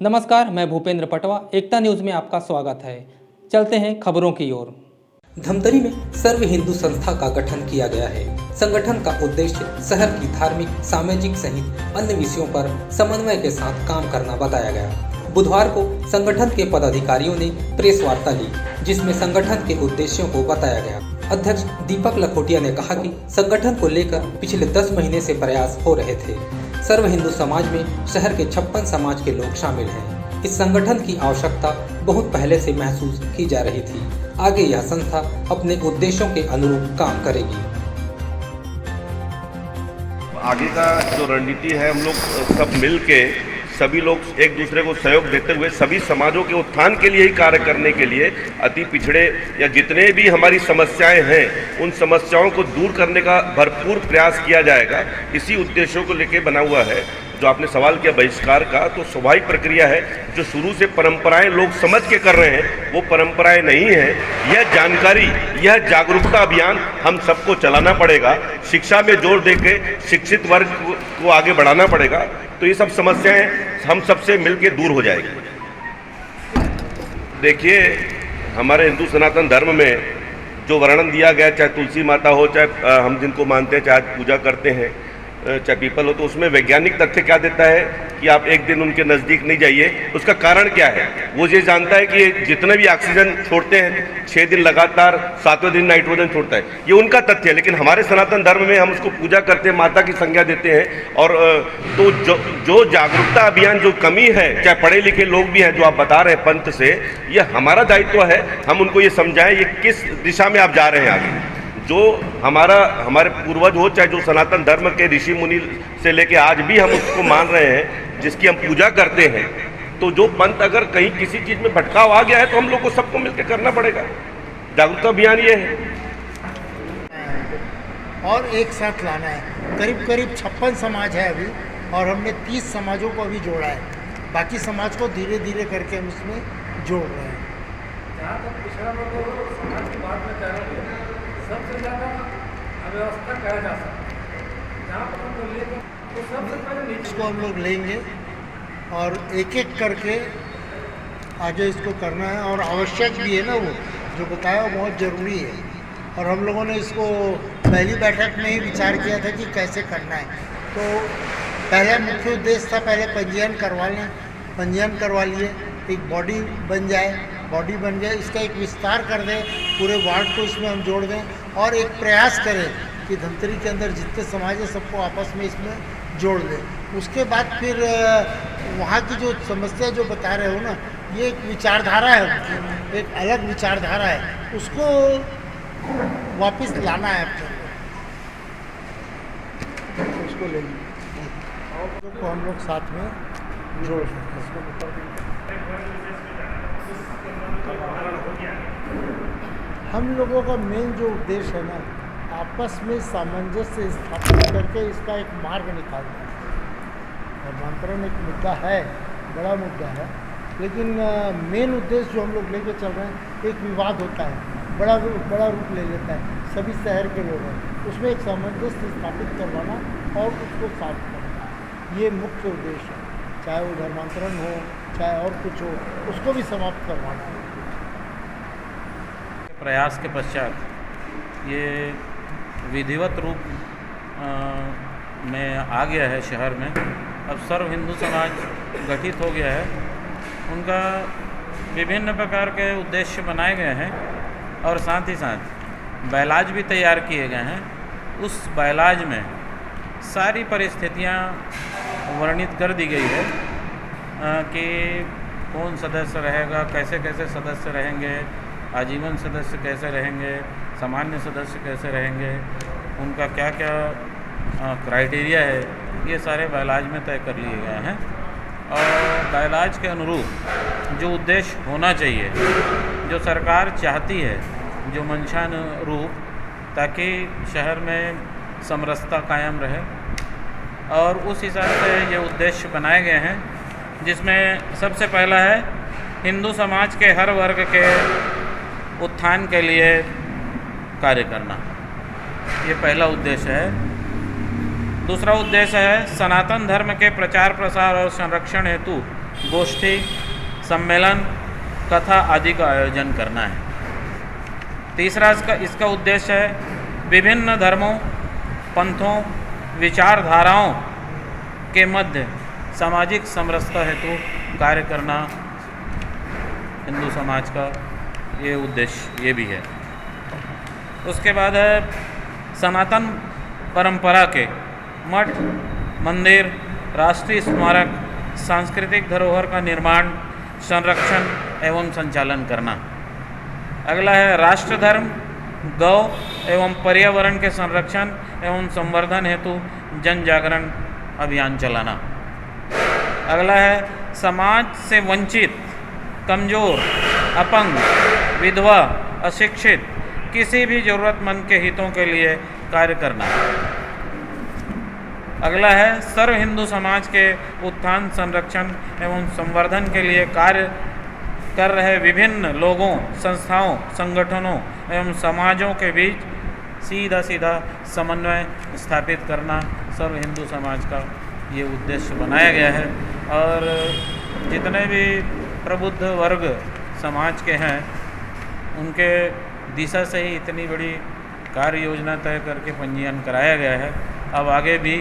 नमस्कार, मैं भूपेंद्र पटवा। एकता न्यूज में आपका स्वागत है। चलते हैं खबरों की ओर। धमतरी में सर्व हिंदू संस्था का गठन किया गया है। संगठन का उद्देश्य शहर की धार्मिक, सामाजिक सहित अन्य विषयों पर समन्वय के साथ काम करना बताया गया। बुधवार को संगठन के पदाधिकारियों ने प्रेस वार्ता ली, जिसमें संगठन के उद्देश्यों को बताया गया। अध्यक्ष दीपक लखोटिया ने कहा कि संगठन को लेकर पिछले 10 महीने से प्रयास हो रहे थे। सर्व हिंदू समाज में शहर के 56 समाज के लोग शामिल हैं। इस संगठन की आवश्यकता बहुत पहले से महसूस की जा रही थी। आगे यह संस्था अपने उद्देश्यों के अनुरूप काम करेगी। आगे का जो रणनीति है, हम लोग सब मिल के सभी लोग एक दूसरे को सहयोग देते हुए सभी समाजों के उत्थान के लिए ही कार्य करने के लिए अति पिछड़े या जितने भी हमारी समस्याएं हैं उन समस्याओं को दूर करने का भरपूर प्रयास किया जाएगा। इसी उद्देश्यों को लेकर बना हुआ है। जो आपने सवाल किया बहिष्कार का, तो स्वाभाविक प्रक्रिया है। जो शुरू से परंपराएं लोग समझ के कर रहे हैं वो परंपराएं नहीं है। यह जानकारी, यह जागरूकता अभियान हम सबको चलाना पड़ेगा। शिक्षा में जोर देकर शिक्षित वर्ग को आगे बढ़ाना पड़ेगा, तो ये सब समस्याएं हम सबसे मिलकर दूर हो जाएगी। देखिए, हमारे हिंदू सनातन धर्म में जो वर्णन दिया गया, चाहे तुलसी माता हो, चाहे हम जिनको मानते हैं, चाहे पूजा करते हैं, चाहे पीपल हो, तो उसमें वैज्ञानिक तथ्य क्या देता है कि आप एक दिन उनके नज़दीक नहीं जाइए। उसका कारण क्या है? वो ये जानता है कि जितने भी ऑक्सीजन छोड़ते हैं 6 दिन लगातार, 7वें दिन नाइट्रोजन छोड़ता है। ये उनका तथ्य है। लेकिन हमारे सनातन धर्म में हम उसको पूजा करते हैं, माता की संज्ञा देते हैं। और तो जो जागरूकता अभियान जो कमी है, चाहे पढ़े लिखे लोग भी हैं जो आप बता रहे हैं पंथ से, ये हमारा दायित्व है। हम उनको ये समझाएं ये किस दिशा में आप जा रहे हैं आगे। जो हमारे पूर्वज हो, चाहे जो सनातन धर्म के ऋषि मुनि से लेके आज भी हम उसको मान रहे हैं, जिसकी हम पूजा करते हैं, तो जो पंथ अगर कहीं किसी चीज़ में भटकाव आ गया है तो हम लोग को सबको मिलकर करना पड़ेगा। जागरूकता अभियान ये है और एक साथ लाना है। करीब 56 समाज है अभी, और हमने 30 समाजों को अभी जोड़ा है। बाकी समाज को धीरे धीरे करके हम इसमें जोड़ रहे हैं। जहाँ तक पिछड़ा वर्ग समाज की बात में कह रहे हैं, सबसे ज़्यादा अव्यवस्था कहा जा सकता है। जहाँ पर हम लोग लेकर तो सबसे पहले इसको हम लोग लेंगे और एक एक करके आगे इसको करना है। और आवश्यक भी है ना, वो जो बताया वो बहुत ज़रूरी है। और हम लोगों ने इसको पहली बैठक में ही विचार किया था कि कैसे करना है। तो पहला मुख्य उद्देश्य था, पहले पंजीयन करवा लें। पंजीयन करवा लिए, एक बॉडी बन जाए। बॉडी बन जाए, इसका एक विस्तार कर दें, पूरे वार्ड को इसमें हम जोड़ दें और एक प्रयास करें कि धमतरी के अंदर जितने समाज है सबको आपस में इसमें जोड़ दें। उसके बाद फिर वहाँ की जो समस्या जो बता रहे हो ना, ये एक विचारधारा है उनकी, एक अलग विचारधारा है, उसको वापस लाना है अपने को, उसको लेंगे और तो हम लोग साथ में जोड़ दें। हम लोगों का मेन जो उद्देश्य है ना, आपस में सामंजस्य स्थापित करके इसका एक मार्ग निकालना है। धर्मांतरण एक मुद्दा है, बड़ा मुद्दा है, लेकिन मेन उद्देश्य जो हम लोग लेके चल रहे हैं, एक विवाद होता है, बड़ा रूप ले लेता है, सभी शहर के लोग हैं, उसमें एक सामंजस्य स्थापित करवाना और उसको साफ करना, ये मुख्य उद्देश्य है। चाहे वो धर्मांतरण हो, चाहे और कुछ हो, उसको भी समाप्त करवाना है। प्रयास के पश्चात ये विधिवत रूप में आ गया है शहर में। अब सर्व हिंदू समाज गठित हो गया है। उनका विभिन्न प्रकार के उद्देश्य बनाए गए हैं और साथ ही साथ बैलाज भी तैयार किए गए हैं। उस बैलाज में सारी परिस्थितियां वर्णित कर दी गई है कि कौन सदस्य रहेगा, कैसे कैसे सदस्य रहेंगे, आजीवन सदस्य कैसे रहेंगे, सामान्य सदस्य कैसे रहेंगे, उनका क्या क्या क्राइटेरिया है, ये सारे बैलाज में तय कर लिए गए हैं। और बैलाज के अनुरूप जो उद्देश्य होना चाहिए, जो सरकार चाहती है, जो मंशानुरूप, ताकि शहर में समरसता कायम रहे, और उस हिसाब से ये उद्देश्य बनाए गए हैं, जिसमें सबसे पहला है हिंदू समाज के हर वर्ग के उत्थान के लिए कार्य करना। ये पहला उद्देश्य है। दूसरा उद्देश्य है सनातन धर्म के प्रचार प्रसार और संरक्षण हेतु गोष्ठी, सम्मेलन, कथा आदि का आयोजन करना है। तीसरा इसका उद्देश्य है विभिन्न धर्मों, पंथों, विचारधाराओं के मध्य सामाजिक समरसता हेतु कार्य करना हिंदू समाज का ये उद्देश्य ये भी है। उसके बाद है सनातन परंपरा के मठ, मंदिर, राष्ट्रीय स्मारक, सांस्कृतिक धरोहर का निर्माण, संरक्षण एवं संचालन करना। अगला है राष्ट्र धर्म, गौ एवं पर्यावरण के संरक्षण एवं संवर्धन हेतु जन जागरण अभियान चलाना। अगला है समाज से वंचित, कमजोर, अपंग, विधवा, अशिक्षित किसी भी ज़रूरतमंद के हितों के लिए कार्य करना। अगला है सर्व हिंदू समाज के उत्थान, संरक्षण एवं संवर्धन के लिए कार्य कर रहे विभिन्न लोगों, संस्थाओं, संगठनों एवं समाजों के बीच सीधा समन्वय स्थापित करना सर्व हिंदू समाज का ये उद्देश्य बनाया गया है। और जितने भी प्रबुद्ध वर्ग समाज के हैं उनके दिशा से ही इतनी बड़ी कार्य योजना तय करके पंजीयन कराया गया है। अब आगे भी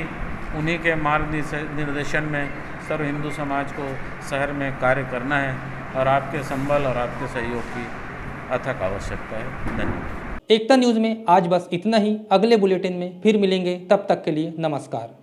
उन्हीं के मार्ग निर्देशन में सर्व हिंदू समाज को शहर में कार्य करना है और आपके संबल और आपके सहयोग की अथक आवश्यकता है। धन्यवाद। एकता न्यूज़ में आज बस इतना ही। अगले बुलेटिन में फिर मिलेंगे, तब तक के लिए नमस्कार।